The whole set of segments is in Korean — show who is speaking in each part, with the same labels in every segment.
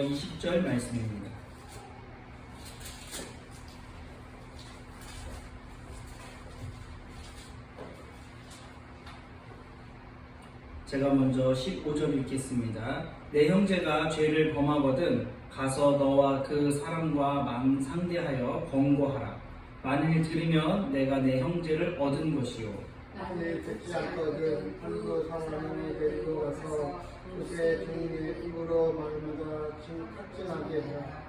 Speaker 1: 20절 말씀입니다. 제가 먼저 15절 읽겠습니다. 내 형제가 죄를 범하거든 가서 너와 그 사람과 상대하여 권고하라. 만일 들으면 내가 내 형제를 얻은 것이요.
Speaker 2: 만일 듣지 않거든 한두 사람이 데리고 가서 그새 종의 입으로 말마다 확증하게 해라.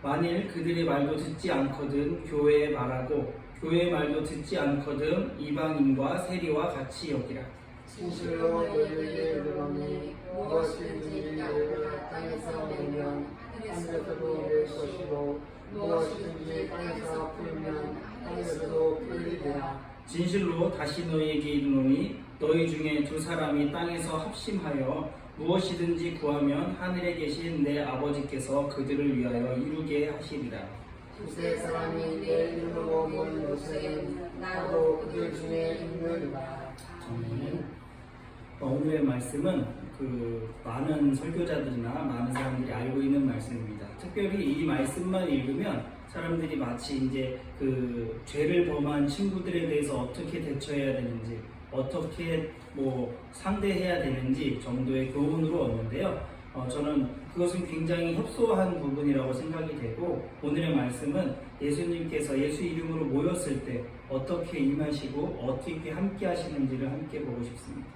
Speaker 1: 만일 그들의 말도 듣지 않거든 교회에 말하고 교회의 말도 듣지 않거든 이방인과 세리와 같이 여기라.
Speaker 2: 진실로 너희에게 이르노니 무엇이든지 너희가 땅에서 내면 하늘에서도 낼 것이고 무엇이든지 땅에서 풀면 땅에서도 풀리리라.
Speaker 1: 진실로 다시 너희에게 이르노니 너희 중에 두 사람이 땅에서 합심하여 무엇이든지 구하면 하늘에 계신 내 아버지께서 그들을 위하여 이루게 하시리라.
Speaker 2: 두세 사람이 내 이름으로 모인 곳에는 나도 그들 중에 있느니라.
Speaker 1: 오늘의 말씀은 많은 설교자들이나 많은 사람들이 알고 있는 말씀입니다. 특별히 이 말씀만 읽으면 사람들이 마치 이제 죄를 범한 친구들에 대해서 어떻게 대처해야 되는지, 어떻게 상대해야 되는지 정도의 교훈으로 얻는데요. 저는 그것은 굉장히 협소한 부분이라고 생각이 되고, 오늘의 말씀은 예수님께서 예수 이름으로 모였을 때 어떻게 임하시고 어떻게 함께 하시는지를 함께 보고 싶습니다.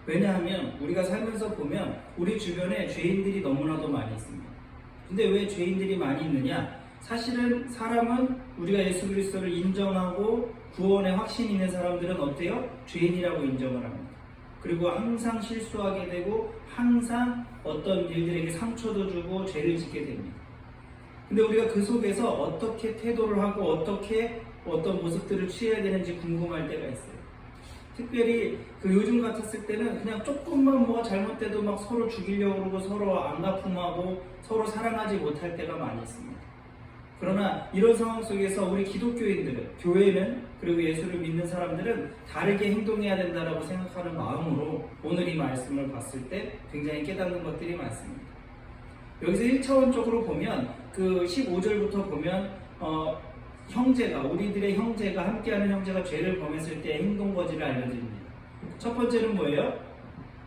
Speaker 1: 왜냐하면 우리가 살면서 보면 우리 주변에 죄인들이 너무나도 많이 있습니다. 근데 왜 죄인들이 많이 있느냐? 사실은 사람은 우리가 예수 그리스도를 인정하고 구원의 확신이 있는 사람들은 어때요? 죄인이라고 인정을 합니다. 그리고 항상 실수하게 되고 항상 어떤 일들에게 상처도 주고 죄를 짓게 됩니다. 근데 우리가 그 속에서 어떻게 태도를 하고 어떤 모습들을 취해야 되는지 궁금할 때가 있어요. 특별히 요즘 같았을 때는 그냥 조금만 뭐가 잘못돼도 막 서로 죽이려고 그러고 서로 안갚음하고 서로 사랑하지 못할 때가 많이 있습니다. 그러나 이런 상황 속에서 우리 기독교인들은, 교회는, 그리고 예수를 믿는 사람들은 다르게 행동해야 된다고 생각하는 마음으로 오늘 이 말씀을 봤을 때 굉장히 깨닫는 것들이 많습니다. 여기서 1차원적으로 보면 15절부터 보면 우리들의 형제가, 함께하는 형제가 죄를 범했을 때의 행동거지를 알려드립니다. 첫 번째는 뭐예요?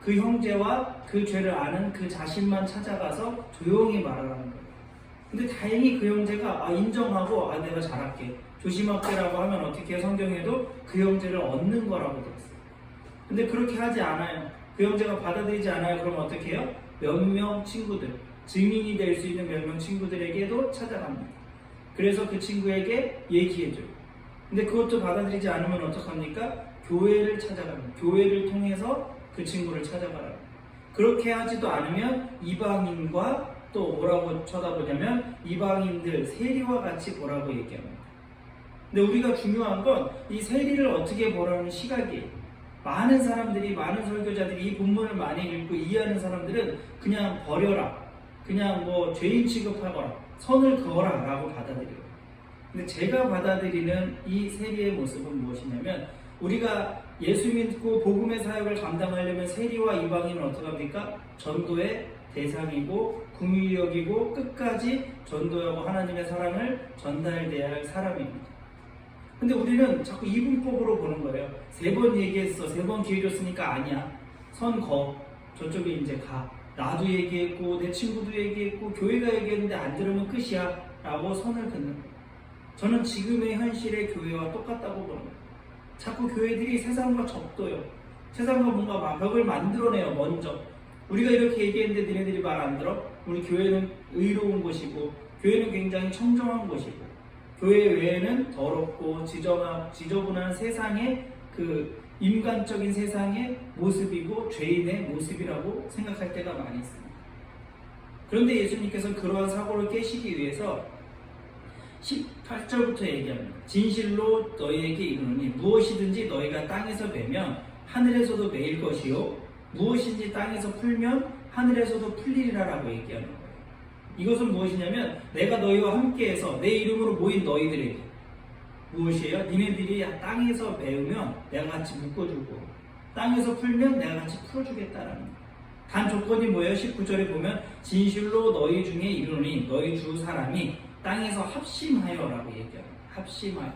Speaker 1: 그 형제와 그 죄를 아는 그 자신만 찾아가서 조용히 말하라는 거예요. 근데 다행히 그 형제가 인정하고 내가 잘할게, 조심할게라고 하면 어떻게 해요? 성경에도 그 형제를 얻는 거라고 되어 있어요. 근데 그렇게 하지 않아요. 그 형제가 받아들이지 않아요. 그럼 어떻게 해요? 몇 명 친구들, 증인이 될 수 있는 몇 명 친구들에게도 찾아갑니다. 그래서 그 친구에게 얘기해줘요. 근데 그것도 받아들이지 않으면 어떡합니까? 교회를 찾아갑니다. 교회를 통해서 그 친구를 찾아가라고. 그렇게 하지도 않으면 이방인과 또 뭐라고 쳐다보냐면 이방인들, 세리와 같이 보라고 얘기합니다. 근데 우리가 중요한 건 이 세리를 어떻게 보라는 시각이에요. 많은 사람들이, 많은 설교자들이 이 본문을 많이 읽고 이해하는 사람들은 그냥 버려라, 그냥 죄인 취급하거나 선을 그어라 라고 받아들여요. 근데 제가 받아들이는 이 세리의 모습은 무엇이냐면, 우리가 예수 믿고 복음의 사역을 감당하려면 세리와 이방인은 어떻게 합니까? 전도의 대상이고 긍휼히 여기고 끝까지 전도하고 하나님의 사랑을 전달해야 할 사람입니다. 근데 우리는 자꾸 이분법으로 보는 거예요. 3번 얘기했어, 3번 기회 줬으니까 아니야, 선 거, 저쪽에 이제 가, 나도 얘기했고 내 친구도 얘기했고 교회가 얘기했는데 안 들으면 끝이야 라고 선을 긋는 거예요. 저는 지금의 현실의 교회와 똑같다고 보는 거예요. 자꾸 교회들이 세상과 접도요. 세상과 뭔가 벽을 만들어내요. 먼저 우리가 이렇게 얘기했는데 니네들이 말 안 들어? 우리 교회는 의로운 곳이고 교회는 굉장히 청정한 곳이고 교회 외에는 더럽고 지저분한 세상의 인간적인 세상의 모습이고 죄인의 모습이라고 생각할 때가 많이 있습니다. 그런데 예수님께서 그러한 사고를 깨시기 위해서 18절부터 얘기합니다. 진실로 너희에게 이르노니 무엇이든지 너희가 땅에서 매면 하늘에서도 매일 것이요 무엇인지 땅에서 풀면 하늘에서도 풀리리라 라고 얘기하는 거예요. 이것은 무엇이냐면 내가 너희와 함께해서 내 이름으로 모인 너희들에게 무엇이에요? 니네들이 땅에서 메우면 내가 같이 묶어주고 땅에서 풀면 내가 같이 풀어주겠다라는 거예요. 단 조건이 뭐예요? 19절에 보면 진실로 너희 중에 이르노니 너희 두 사람이 땅에서 합심하여라고 얘기합니다. 합심하여.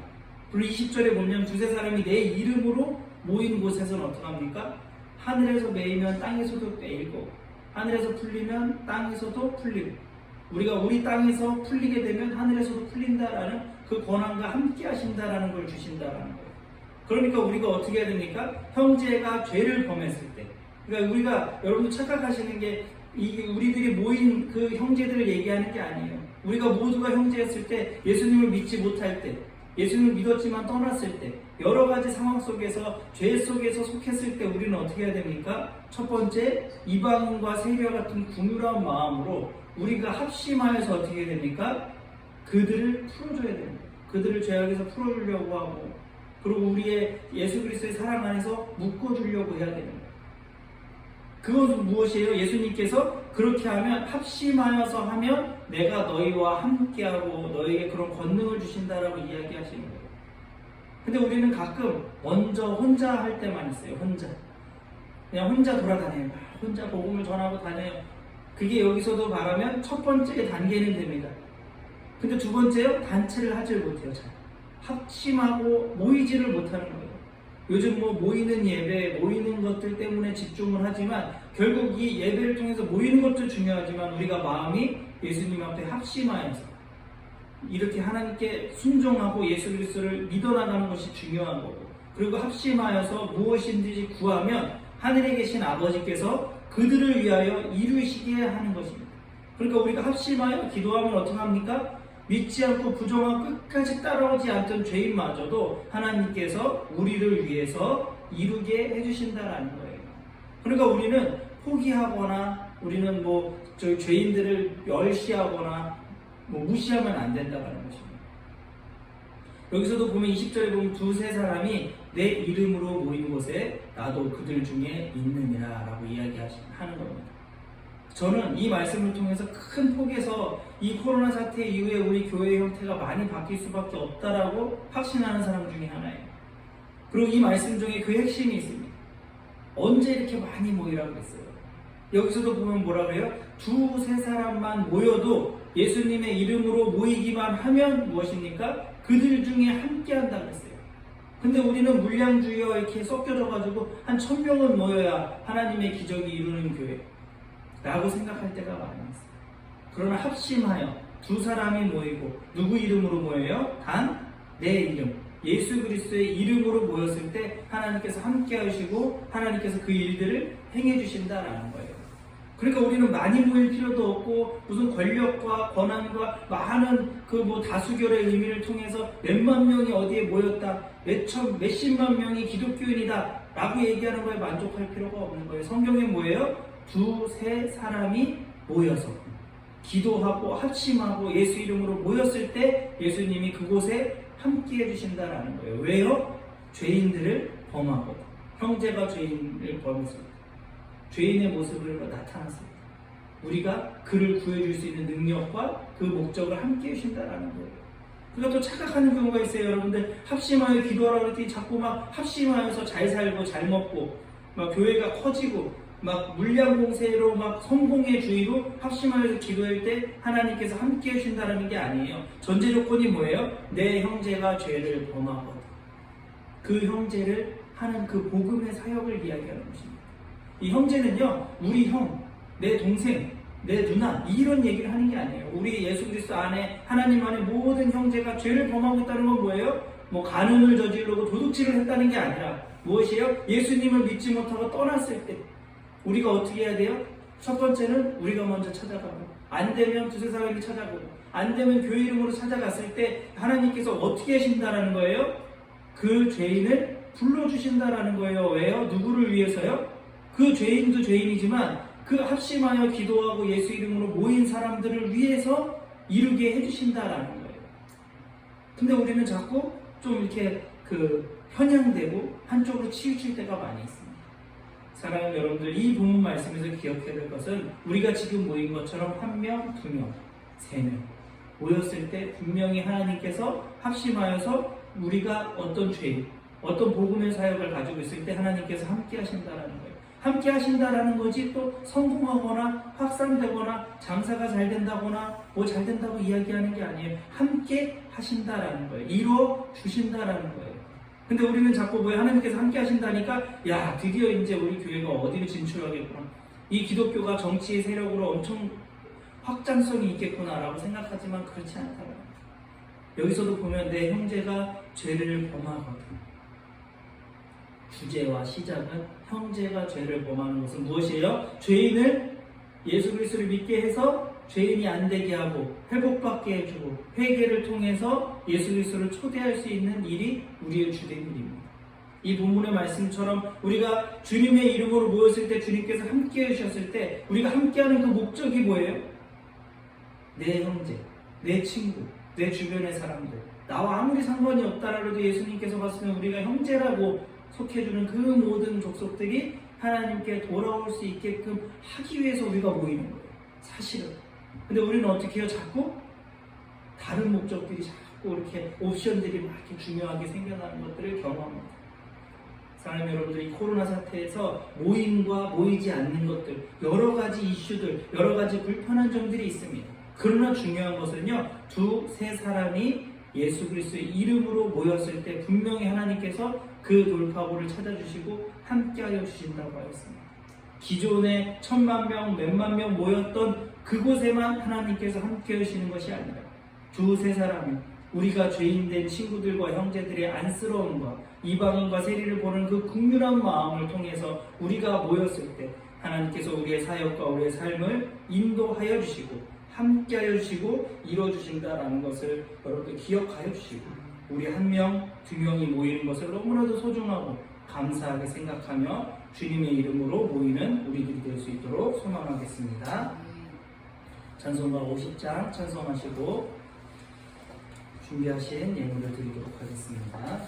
Speaker 1: 그리고 20절에 보면 두세 사람이 내 이름으로 모인 곳에서는 어떻게 합니까? 하늘에서 매이면 땅에서도 매이고 하늘에서 풀리면 땅에서도 풀리고 우리가 우리 땅에서 풀리게 되면 하늘에서도 풀린다라는 그 권한과 함께 하신다라는 걸 주신다라는 거예요. 그러니까 우리가 어떻게 해야 됩니까? 형제가 죄를 범했을 때 그러니까 우리가 여러분들 착각하시는 게 이게 우리들이 모인 그 형제들을 얘기하는 게 아니에요. 우리가 모두가 형제였을 때 예수님을 믿지 못할 때 예수님을 믿었지만 떠났을 때 여러 가지 상황 속에서 죄 속에서 속했을 때 우리는 어떻게 해야 됩니까? 첫 번째 이방인과 세리와 같은 궁유한 마음으로 우리가 합심하여서 어떻게 해야 됩니까? 그들을 풀어줘야 됩니다. 그들을 죄악에서 풀어주려고 하고 그리고 우리의 예수 그리스도의 사랑 안에서 묶어주려고 해야 됩니다. 그것은 무엇이에요? 예수님께서 그렇게 하면 합심하여서 하면 내가 너희와 함께하고 너희에게 그런 권능을 주신다라고 이야기하시는 거예요. 근데 우리는 가끔 먼저 혼자 할 때만 있어요. 그냥 혼자 돌아다녀요. 혼자 복음을 전하고 다녀요. 그게 여기서도 말하면 첫 번째 단계는 됩니다. 근데 두 번째요? 단체를 하질 못해요. 잘. 합심하고 모이지를 못하는 거예요. 요즘 모이는 예배, 모이는 것들 때문에 집중을 하지만 결국 이 예배를 통해서 모이는 것도 중요하지만 우리가 마음이 예수님 앞에 합심하여서 이렇게 하나님께 순종하고 예수 그리스도를 믿어나가는 것이 중요한 거고 그리고 합심하여서 무엇인지 구하면 하늘에 계신 아버지께서 그들을 위하여 이루시게 하는 것입니다. 그러니까 우리가 합심하여 기도하면 어떻게 합니까? 믿지 않고 부정하고 끝까지 따라오지 않던 죄인마저도 하나님께서 우리를 위해서 이루게 해주신다라는 거예요. 그러니까 우리는 포기하거나 우리는 저희 죄인들을 멸시하거나 무시하면 안 된다는 것입니다. 여기서도 보면 20절에 보면 두세 사람이 내 이름으로 모인 곳에 나도 그들 중에 있느니라 라고 이야기하는 겁니다. 저는 이 말씀을 통해서 큰 폭에서 이 코로나 사태 이후에 우리 교회의 형태가 많이 바뀔 수밖에 없다라고 확신하는 사람 중에 하나예요. 그리고 이 말씀 중에 그 핵심이 있습니다. 언제 이렇게 많이 모이라고 했어요? 여기서도 보면 뭐라고 해요? 두세 사람만 모여도 예수님의 이름으로 모이기만 하면 무엇입니까? 그들 중에 함께 한다고 했어요. 근데 우리는 물량주의와 이렇게 섞여져가지고 한 1000명은 모여야 하나님의 기적이 이루는 교회 라고 생각할 때가 많이 있어요. 그러나 합심하여 두 사람이 모이고 누구 이름으로 모여요? 단 내 이름 예수 그리스도의 이름으로 모였을 때 하나님께서 함께 하시고 하나님께서 그 일들을 행해 주신다라는 거예요. 그러니까 우리는 많이 모일 필요도 없고 무슨 권력과 권한과 많은 다수결의 의미를 통해서 몇만 명이 어디에 모였다 몇십만 명이 기독교인이다 라고 얘기하는 거에 만족할 필요가 없는 거예요. 성경에 뭐예요? 두세 사람이 모여서 기도하고 합심하고 예수 이름으로 모였을 때 예수님이 그곳에 함께 해주신다라는 거예요. 왜요? 죄인들을 범하거든. 형제가 죄인을 범했을 때 죄인의 모습을 나타났습니다. 우리가 그를 구해줄 수 있는 능력과 그 목적을 함께 해주신다라는 거예요. 그러니까 또 착각하는 경우가 있어요. 여러분들 합심하여 기도하라고 그랬더니 자꾸 합심하여서 잘 살고 잘 먹고 교회가 커지고 물량 공세로 성공의 주의로 합심하여서 기도할 때 하나님께서 함께 해주신다는 게 아니에요. 전제 조건이 뭐예요? 내 형제가 죄를 범하거든. 그 형제를 하는 그 복음의 사역을 이야기하는 것입니다. 이 형제는요, 우리 형, 내 동생, 내 누나 이런 얘기를 하는 게 아니에요. 우리 예수 그리스도 안에 하나님 안에 모든 형제가 죄를 범하고 있다는 건 뭐예요? 간음을 저지르고 도둑질을 했다는 게 아니라 무엇이에요? 예수님을 믿지 못하고 떠났을 때 우리가 어떻게 해야 돼요? 첫 번째는 우리가 먼저 찾아가고 안 되면 두세 사람이 찾아보고 안 되면 교회 이름으로 찾아갔을 때 하나님께서 어떻게 하신다라는 거예요? 그 죄인을 불러주신다라는 거예요. 왜요? 누구를 위해서요? 그 죄인도 죄인이지만 그 합심하여 기도하고 예수 이름으로 모인 사람들을 위해서 이루게 해주신다라는 거예요. 근데 우리는 자꾸 좀 이렇게 편향되고 한쪽으로 치우칠 때가 많이 있습니다. 사랑하는 여러분들, 이 본문 말씀에서 기억해야 될 것은 우리가 지금 모인 것처럼 1명, 2명, 3명 모였을 때 분명히 하나님께서 합심하여서 우리가 어떤 죄인, 어떤 복음의 사역을 가지고 있을 때 하나님께서 함께 하신다는 거예요. 함께 하신다라는 것이 또 성공하거나 확산되거나 장사가 잘 된다거나 뭐 잘 된다고 이야기하는 게 아니에요. 함께 하신다라는 거예요. 이루어 주신다라는 거예요. 근데 우리는 자꾸 왜 하나님께서 함께 하신다니까 야 드디어 이제 우리 교회가 어디로 진출하겠구나. 이 기독교가 정치의 세력으로 엄청 확장성이 있겠구나라고 생각하지만 그렇지 않다고요. 여기서도 보면 내 형제가 죄를 범하거든. 주제와 시작은 형제가 죄를 범하는 것은 무엇이에요? 죄인을 예수 그리스도를 믿게 해서 죄인이 안 되게 하고 회복받게 해주고 회개를 통해서 예수 그리스도를 초대할 수 있는 일이 우리의 주된 일입니다. 이 본문의 말씀처럼 우리가 주님의 이름으로 모였을 때 주님께서 함께 해주셨을 때 우리가 함께하는 그 목적이 뭐예요? 내 형제, 내 친구, 내 주변의 사람들 나와 아무리 상관이 없다라도 예수님께서 봤으면 우리가 형제라고 속해주는 그 모든 족속들이 하나님께 돌아올 수 있게끔 하기 위해서 우리가 모이는 거예요. 사실은. 근데 우리는 어떻게 해요? 자꾸 다른 목적들이 자꾸 이렇게 옵션들이 막 이렇게 중요하게 생겨나는 것들을 경험합니다. 사랑하는 여러분들, 이 코로나 사태에서 모임과 모이지 않는 것들, 여러 가지 이슈들, 여러 가지 불편한 점들이 있습니다. 그러나 중요한 것은요, 두세 사람이 예수 그리스도의 이름으로 모였을 때 분명히 하나님께서 그 돌파구를 찾아주시고 함께하여 주신다고 하였습니다. 기존에 10,000명, 몇만 명 모였던 그곳에만 하나님께서 함께 하시는 것이 아니라 두세 사람이 우리가 죄인된 친구들과 형제들의 안쓰러움과 이방인과 세리를 보는 그 국률한 마음을 통해서 우리가 모였을 때 하나님께서 우리의 사역과 우리의 삶을 인도하여 주시고 함께하여 주시고 이루어주신다라는 것을 여러분들 기억하여 주시고 우리 한 명, 두 명이 모이는 것을 너무나도 소중하고 감사하게 생각하며 주님의 이름으로 모이는 우리들이 될 수 있도록 소망하겠습니다. 찬송가 50장 찬송하시고 준비하신 예물을 드리도록 하겠습니다.